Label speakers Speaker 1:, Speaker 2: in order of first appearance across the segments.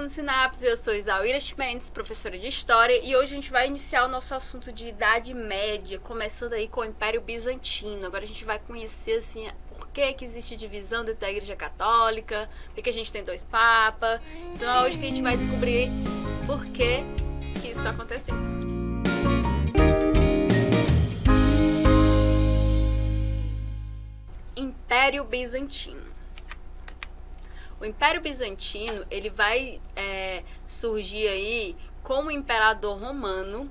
Speaker 1: Estudando Sinapse, eu sou Isaura Mendes, professora de História, e hoje a gente vai iniciar o nosso assunto de Idade Média, começando aí com o Império Bizantino. Agora a gente vai conhecer, assim, por que existe divisão dentro da Igreja Católica, por que a gente tem dois papas. Então é hoje que a gente vai descobrir por que isso aconteceu. Império Bizantino. O Império Bizantino, ele vai surgir aí como imperador romano,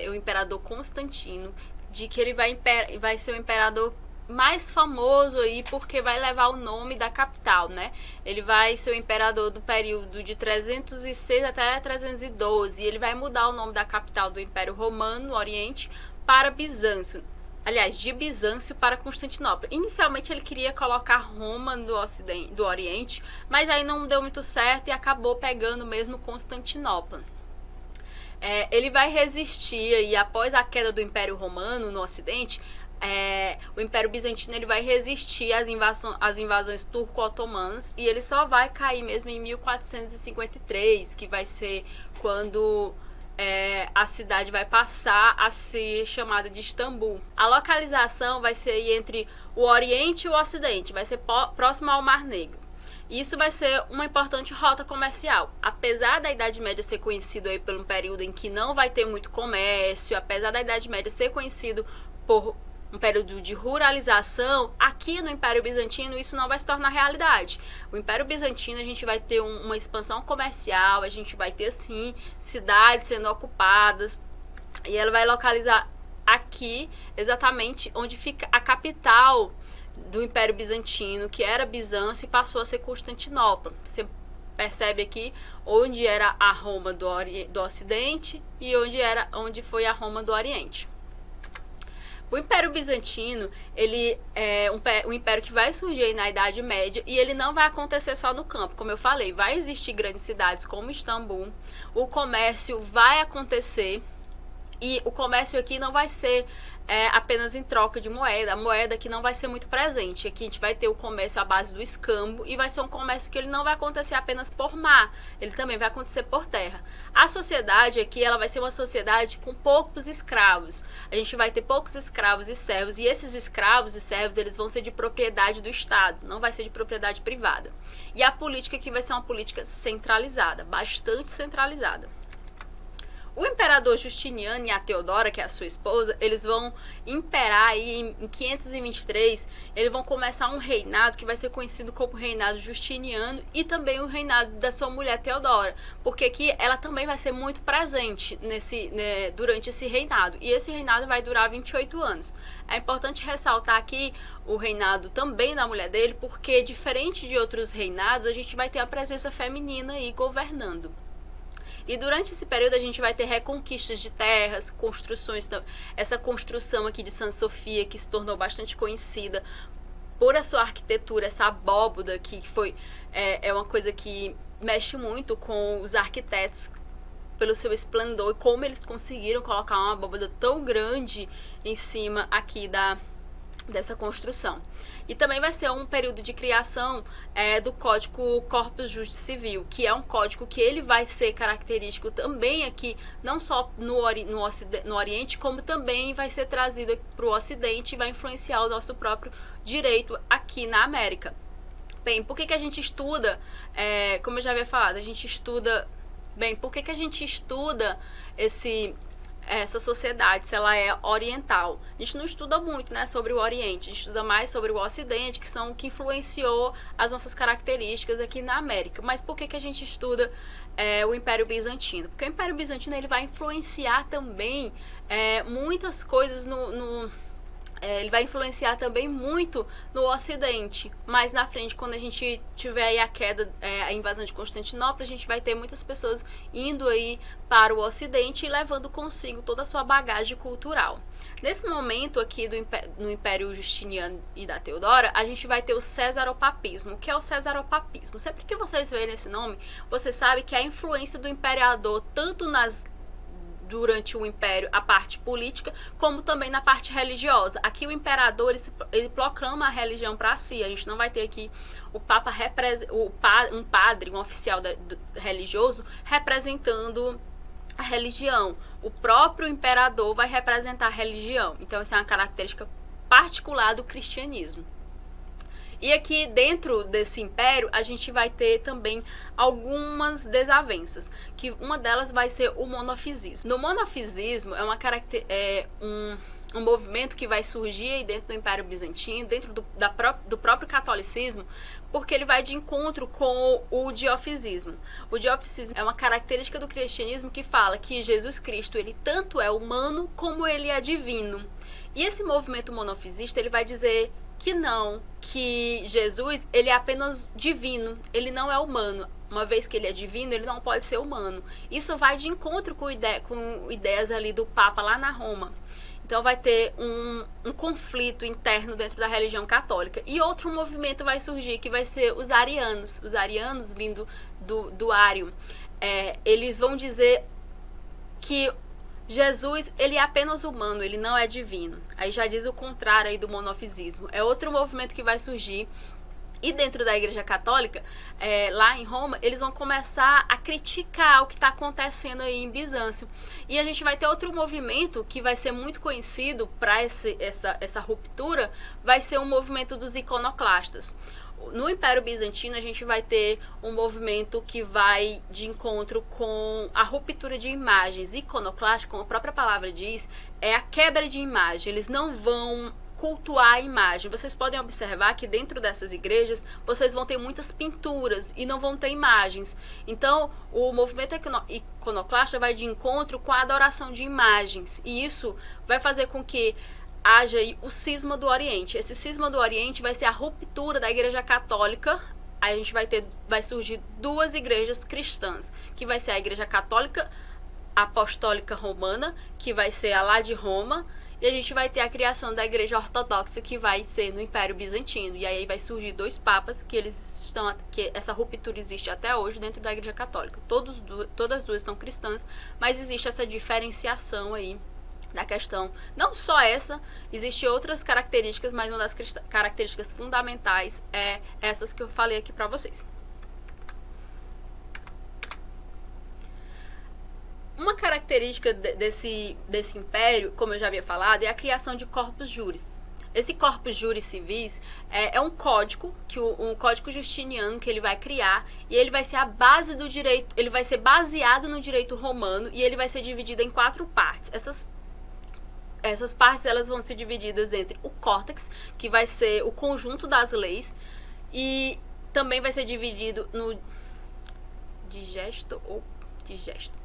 Speaker 1: o imperador Constantino, de que ele vai ser o imperador mais famoso aí porque vai levar o nome da capital, né? Ele vai ser o imperador do período de 306 até 312, e ele vai mudar o nome da capital do Império Romano, no Oriente, para Bizâncio. Aliás, de Bizâncio para Constantinopla. Inicialmente ele queria colocar Roma do Oriente, mas aí não deu muito certo e acabou pegando mesmo Constantinopla. Ele vai resistir aí, após a queda do Império Romano no Ocidente, o Império Bizantino ele vai resistir às invasões turco-otomanas, e ele só vai cair mesmo em 1453, que vai ser quando a cidade vai passar a ser chamada de Istambul. A localização vai ser aí entre o Oriente e o Ocidente, vai ser próximo ao Mar Negro. Isso vai ser uma importante rota comercial. Apesar da Idade Média ser conhecido aí por um período em que não vai ter muito comércio, apesar da Idade Média ser conhecido por um período de ruralização, aqui no Império Bizantino isso não vai se tornar realidade. O Império Bizantino a gente vai ter uma expansão comercial, a gente vai ter sim cidades sendo ocupadas, e ela vai localizar aqui exatamente onde fica a capital do Império Bizantino, que era Bizâncio, e passou a ser Constantinopla. Você percebe aqui onde era a Roma do Ocidente e onde foi a Roma do Oriente. O Império Bizantino, ele é um império que vai surgir aí na Idade Média, e ele não vai acontecer só no campo. Como eu falei, vai existir grandes cidades como Istambul, o comércio vai acontecer, e o comércio aqui não vai ser apenas em troca de moeda. A moeda aqui não vai ser muito presente. Aqui a gente vai ter o comércio à base do escambo, e vai ser um comércio que ele não vai acontecer apenas por mar, ele também vai acontecer por terra. A sociedade aqui, ela vai ser uma sociedade com poucos escravos. A gente vai ter poucos escravos e servos, e esses escravos e servos eles vão ser de propriedade do Estado, não vai ser de propriedade privada. E a política aqui vai ser uma política centralizada, bastante centralizada. O imperador Justiniano e a Teodora, que é a sua esposa, eles vão imperar aí em 523, eles vão começar um reinado que vai ser conhecido como reinado Justiniano, e também o reinado da sua mulher Teodora, porque aqui ela também vai ser muito presente durante esse reinado, e esse reinado vai durar 28 anos. É importante ressaltar aqui o reinado também da mulher dele, porque diferente de outros reinados, a gente vai ter a presença feminina aí governando. E durante esse período a gente vai ter reconquistas de terras, construções, essa construção aqui de Santa Sofia, que se tornou bastante conhecida por a sua arquitetura, essa abóboda que é uma coisa que mexe muito com os arquitetos pelo seu esplendor, e como eles conseguiram colocar uma abóboda tão grande em cima aqui dessa construção. E também vai ser um período de criação do Código Corpus Juris Civil, que é um código que ele vai ser característico também aqui, não só no Oriente, como também vai ser trazido para o Ocidente e vai influenciar o nosso próprio direito aqui na América. Bem, por que a gente estuda, como eu já havia falado, por que a gente estuda essa sociedade, se ela é oriental? A gente não estuda muito, né, sobre o Oriente, a gente estuda mais sobre o Ocidente, que são o que influenciou as nossas características aqui na América. Mas por que a gente estuda o Império Bizantino? Porque o Império Bizantino ele vai influenciar também muitas coisas ele vai influenciar também muito no Ocidente. Mais na frente, quando a gente tiver aí a invasão de Constantinopla, a gente vai ter muitas pessoas indo aí para o Ocidente e levando consigo toda a sua bagagem cultural. Nesse momento aqui no Império Justiniano e da Teodora, a gente vai ter o Cesaropapismo. O que é o Cesaropapismo? Sempre que vocês verem esse nome, você sabe que é a influência do imperador tanto durante o Império a parte política, como também na parte religiosa. Aqui o imperador ele proclama a religião para si. A gente não vai ter aqui o Papa um padre, um oficial religioso representando a religião. O próprio imperador vai representar a religião. Então essa é uma característica particular do cristianismo. E aqui dentro desse império a gente vai ter também algumas desavenças, que uma delas vai ser o monofisismo. No monofisismo é um movimento que vai surgir aí dentro do Império Bizantino, dentro do próprio catolicismo, porque ele vai de encontro com o diofisismo. O diofisismo é uma característica do cristianismo que fala que Jesus Cristo ele tanto é humano como ele é divino. E esse movimento monofisista ele vai dizer que não, que Jesus ele é apenas divino, ele não é humano. Uma vez que ele é divino, ele não pode ser humano. Isso vai de encontro com ideias ali do Papa lá na Roma. Então vai ter um conflito interno dentro da religião católica. E outro movimento vai surgir, que vai ser os arianos. Os arianos, vindo do Ário, eles vão dizer que Jesus, ele é apenas humano, ele não é divino. Aí já diz o contrário aí do monofisismo. É outro movimento que vai surgir. E dentro da Igreja Católica, lá em Roma, eles vão começar a criticar o que está acontecendo aí em Bizâncio. E a gente vai ter outro movimento que vai ser muito conhecido para essa ruptura, vai ser o movimento dos iconoclastas. No Império Bizantino, a gente vai ter um movimento que vai de encontro com a ruptura de imagens. Iconoclasto, como a própria palavra diz, é a quebra de imagem. Eles não vão cultuar a imagem. Vocês podem observar que dentro dessas igrejas, vocês vão ter muitas pinturas e não vão ter imagens. Então, o movimento iconoclasta vai de encontro com a adoração de imagens. E isso vai fazer com que haja aí o cisma do Oriente. Esse cisma do Oriente vai ser a ruptura da Igreja Católica. Aí a gente vai surgir duas igrejas cristãs, que vai ser a Igreja Católica Apostólica Romana, que vai ser a lá de Roma, e a gente vai ter a criação da Igreja Ortodoxa, que vai ser no Império Bizantino. E aí vai surgir dois papas, que essa ruptura existe até hoje dentro da Igreja Católica. Todas as duas são cristãs, mas existe essa diferenciação aí da questão. Não só essa, existem outras características, mas uma das características fundamentais é essas que eu falei aqui para vocês. Uma característica desse império, como eu já havia falado, é a criação de corpus juris. Esse corpus juris civis é um código, um código justiniano que ele vai criar, e ele vai ser a base do direito, ele vai ser baseado no direito romano, e ele vai ser dividido em 4 partes. Essas partes elas vão ser divididas entre o córtex, que vai ser o conjunto das leis, e também vai ser dividido no digesto ou digesto.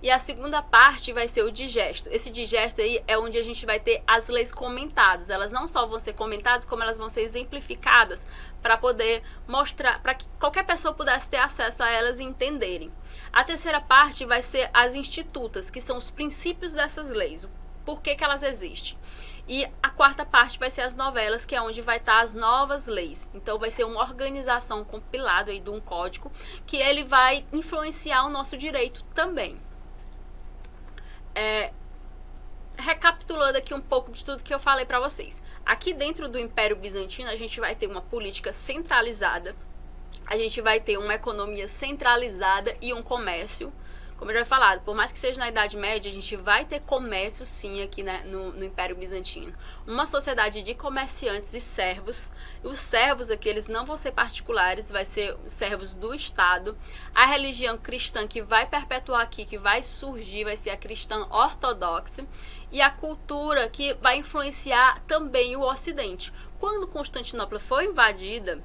Speaker 1: E a segunda parte vai ser o digesto. Esse digesto aí é onde a gente vai ter as leis comentadas. Elas não só vão ser comentadas, como elas vão ser exemplificadas para poder mostrar, para que qualquer pessoa pudesse ter acesso a elas e entenderem. A terceira parte vai ser as institutas, que são os princípios dessas leis, o porquê que elas existem. E a quarta parte vai ser as novelas, que é onde vai estar as novas leis. Então vai ser uma organização, um compilado aí de um código, que ele vai influenciar o nosso direito também. Recapitulando aqui um pouco de tudo que eu falei para vocês. Aqui dentro do Império Bizantino a gente vai ter uma política centralizada, a gente vai ter uma economia centralizada e um comércio. Como eu já falei, por mais que seja na Idade Média, a gente vai ter comércio sim aqui, né, no Império Bizantino. Uma sociedade de comerciantes e servos. Os servos aqui, eles não vão ser particulares, vai ser servos do Estado. A religião cristã que vai perpetuar aqui, que vai surgir, vai ser a cristã ortodoxa. E a cultura que vai influenciar também o Ocidente. Quando Constantinopla foi invadida,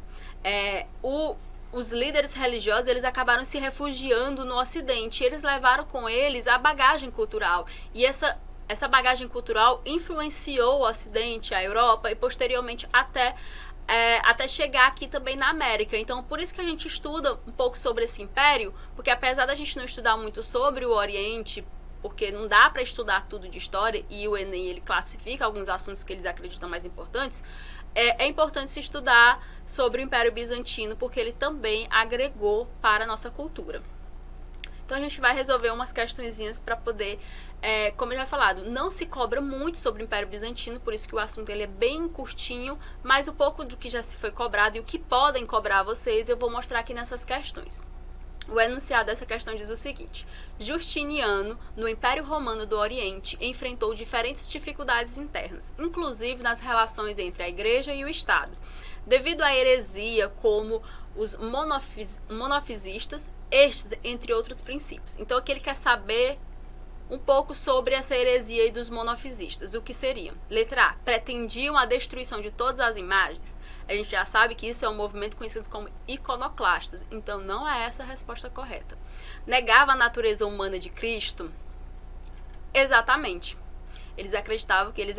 Speaker 1: os líderes religiosos, eles acabaram se refugiando no Ocidente. Eles levaram com eles a bagagem cultural. E essa bagagem cultural influenciou o Ocidente, a Europa e posteriormente até chegar aqui também na América. Então, por isso que a gente estuda um pouco sobre esse império, porque apesar da gente não estudar muito sobre o Oriente, porque não dá para estudar tudo de história, e o Enem ele classifica alguns assuntos que eles acreditam mais importantes, é importante se estudar sobre o Império Bizantino, porque ele também agregou para a nossa cultura. Então a gente vai resolver umas questõezinhas para poder, como eu já falado, não se cobra muito sobre o Império Bizantino, por isso que o assunto ele é bem curtinho, mas o pouco do que já se foi cobrado e o que podem cobrar vocês, eu vou mostrar aqui nessas questões. O enunciado dessa questão diz o seguinte: Justiniano, no Império Romano do Oriente, enfrentou diferentes dificuldades internas, inclusive nas relações entre a Igreja e o Estado, devido à heresia como os monofisistas, estes entre outros princípios. Então aqui ele quer saber um pouco sobre essa heresia e dos monofisistas. O que seriam? Letra A. Pretendiam a destruição de todas as imagens. A gente já sabe que isso é um movimento conhecido como iconoclastas. Então não é essa a resposta correta. Negava a natureza humana de Cristo? Exatamente. Eles acreditavam que ele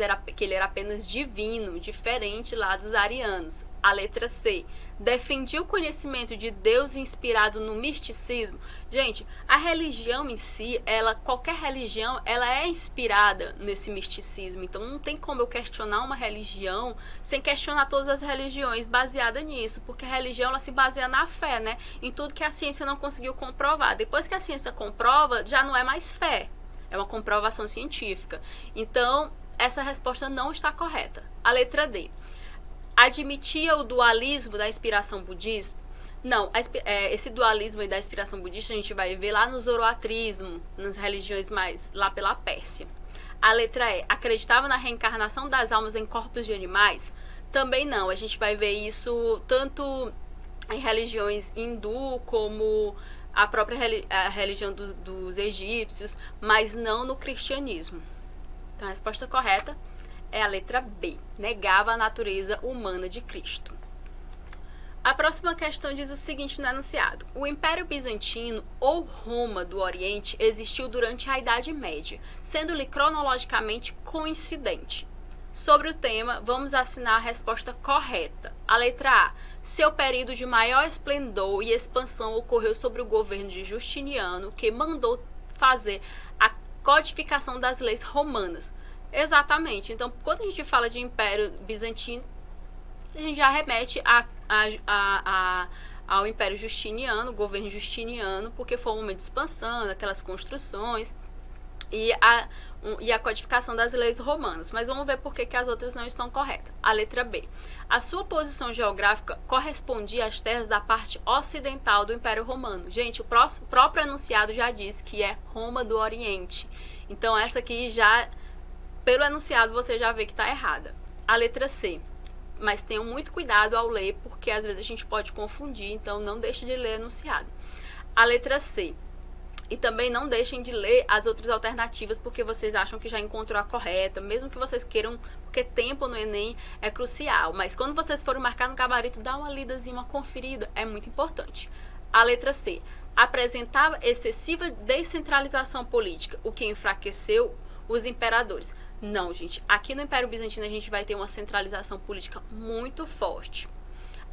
Speaker 1: era apenas divino, diferente lá dos arianos. A letra C. Defendia o conhecimento de Deus inspirado no misticismo. Gente, a religião em si, qualquer religião, ela é inspirada nesse misticismo. Então não tem como eu questionar uma religião sem questionar todas as religiões baseada nisso, porque a religião ela se baseia na fé, né? Em tudo que a ciência não conseguiu comprovar. Depois que a ciência comprova, já não é mais fé. É uma comprovação científica. Então, essa resposta não está correta. A letra D. Admitia o dualismo da inspiração budista? Não, esse dualismo da inspiração budista a gente vai ver lá no zoroatrismo, nas religiões mais lá pela Pérsia. A letra E. Acreditava na reencarnação das almas em corpos de animais? Também não, a gente vai ver isso tanto em religiões hindu como a própria religião dos egípcios, mas não no cristianismo. Então a resposta correta é a letra B. Negava a natureza humana de Cristo. A próxima questão diz o seguinte no enunciado: o Império Bizantino ou Roma do Oriente existiu durante a Idade Média, sendo-lhe cronologicamente coincidente. Sobre o tema, vamos assinar a resposta correta. A letra A. Seu período de maior esplendor e expansão ocorreu sobre o governo de Justiniano, que mandou fazer a codificação das leis romanas. Exatamente. Então, quando a gente fala de Império Bizantino, a gente já remete ao Império Justiniano, governo Justiniano, porque foi um momento de expansão, aquelas construções e a codificação das leis romanas. Mas vamos ver por que as outras não estão corretas. A letra B. A sua posição geográfica correspondia às terras da parte ocidental do Império Romano. Gente, o próprio enunciado já diz que é Roma do Oriente. Então essa aqui já, pelo enunciado, você já vê que está errada. A letra C. Mas tenham muito cuidado ao ler, porque às vezes a gente pode confundir, então não deixe de ler o enunciado. A letra C. E também não deixem de ler as outras alternativas, porque vocês acham que já encontrou a correta, mesmo que vocês queiram, porque tempo no Enem é crucial. Mas quando vocês forem marcar no gabarito, dá uma lidazinha, uma conferida, é muito importante. A letra C. Apresentava excessiva descentralização política, o que enfraqueceu os imperadores. Não, gente. Aqui no Império Bizantino a gente vai ter uma centralização política muito forte.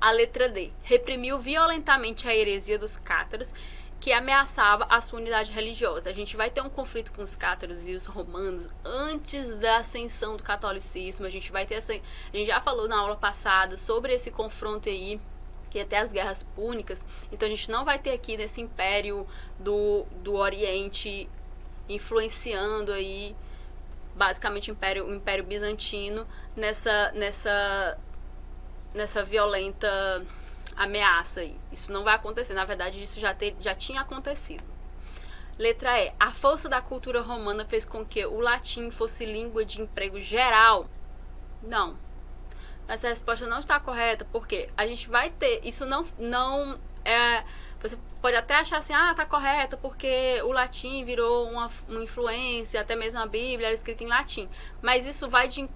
Speaker 1: A letra D. Reprimiu violentamente a heresia dos cátaros, que ameaçava a sua unidade religiosa. A gente vai ter um conflito com os cátaros e os romanos antes da ascensão do catolicismo. A gente já falou na aula passada sobre esse confronto aí, que até as guerras púnicas. Então a gente não vai ter aqui nesse Império do Oriente influenciando aí basicamente o Império Bizantino nessa violenta ameaça aí. Isso não vai acontecer. Na verdade, isso já tinha acontecido. Letra E. A força da cultura romana fez com que o latim fosse língua de emprego geral? Não. Essa resposta não está correta, porque a gente vai ter... Isso não é... Você pode até achar assim, tá correto, porque o latim virou uma influência, até mesmo a Bíblia era escrita em latim. Mas isso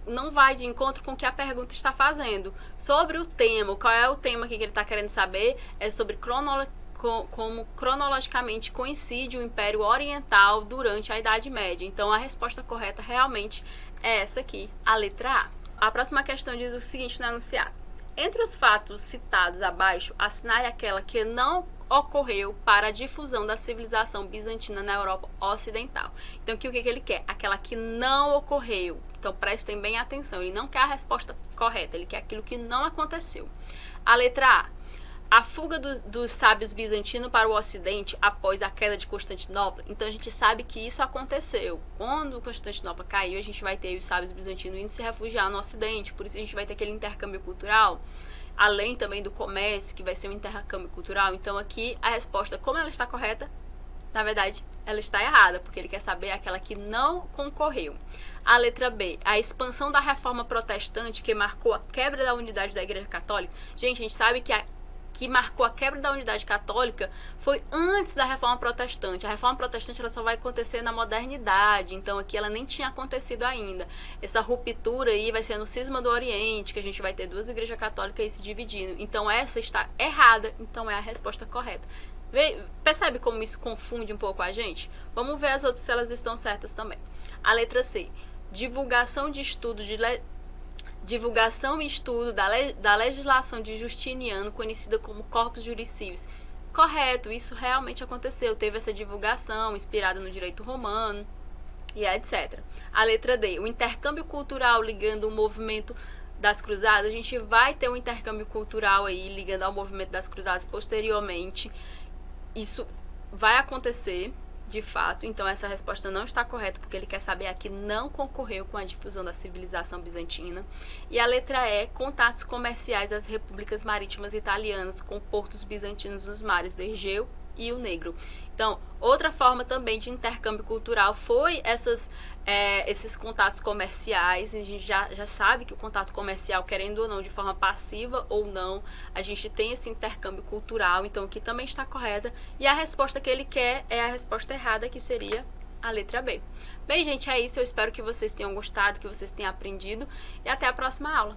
Speaker 1: não vai de encontro com o que a pergunta está fazendo. Sobre o tema, qual é o tema que ele está querendo saber? É sobre como cronologicamente coincide o Império Oriental durante a Idade Média. Então a resposta correta realmente é essa aqui, a letra A. A próxima questão diz o seguinte no enunciado: entre os fatos citados abaixo, assinale aquela que não ocorreu para a difusão da civilização bizantina na Europa Ocidental. Então, aqui o que ele quer? Aquela que não ocorreu. Então, prestem bem atenção. Ele não quer a resposta correta, ele quer aquilo que não aconteceu. A letra A. a fuga dos sábios bizantinos para o ocidente após a queda de Constantinopla. Então a gente sabe que isso aconteceu. Quando Constantinopla caiu, a gente vai ter os sábios bizantinos indo se refugiar no ocidente. Por isso a gente vai ter aquele intercâmbio cultural, além também do comércio, que vai ser um intercâmbio cultural. Então aqui a resposta, como ela está correta, na verdade ela está errada, porque ele quer saber aquela que não concorreu. A letra B, a expansão da reforma protestante que marcou a quebra da unidade da Igreja Católica. Gente, a gente sabe que marcou a quebra da unidade católica foi antes da Reforma Protestante. A Reforma Protestante ela só vai acontecer na modernidade, então aqui ela nem tinha acontecido ainda. Essa ruptura aí vai ser no Cisma do Oriente, que a gente vai ter duas igrejas católicas aí se dividindo. Então essa está errada, então é a resposta correta. Percebe como isso confunde um pouco a gente? Vamos ver as outras se elas estão certas também. A letra C, divulgação e estudo da legislação de Justiniano, conhecida como Corpus Juris Civis. Correto, isso realmente aconteceu. Teve essa divulgação inspirada no direito romano e etc. A letra D, o intercâmbio cultural ligando o movimento das cruzadas. A gente vai ter um intercâmbio cultural aí ligando ao movimento das cruzadas posteriormente. Isso vai acontecer de fato, então essa resposta não está correta, porque ele quer saber a que não concorreu com a difusão da civilização bizantina. E a letra E, contatos comerciais das repúblicas marítimas italianas com portos bizantinos nos mares do Egeu e o Negro. Então, outra forma também de intercâmbio cultural foi esses contatos comerciais. A gente já sabe que o contato comercial, querendo ou não, de forma passiva ou não, a gente tem esse intercâmbio cultural. Então, aqui também está correta. E a resposta que ele quer é a resposta errada, que seria a letra B. Bem, gente, é isso. Eu espero que vocês tenham gostado, que vocês tenham aprendido. E até a próxima aula.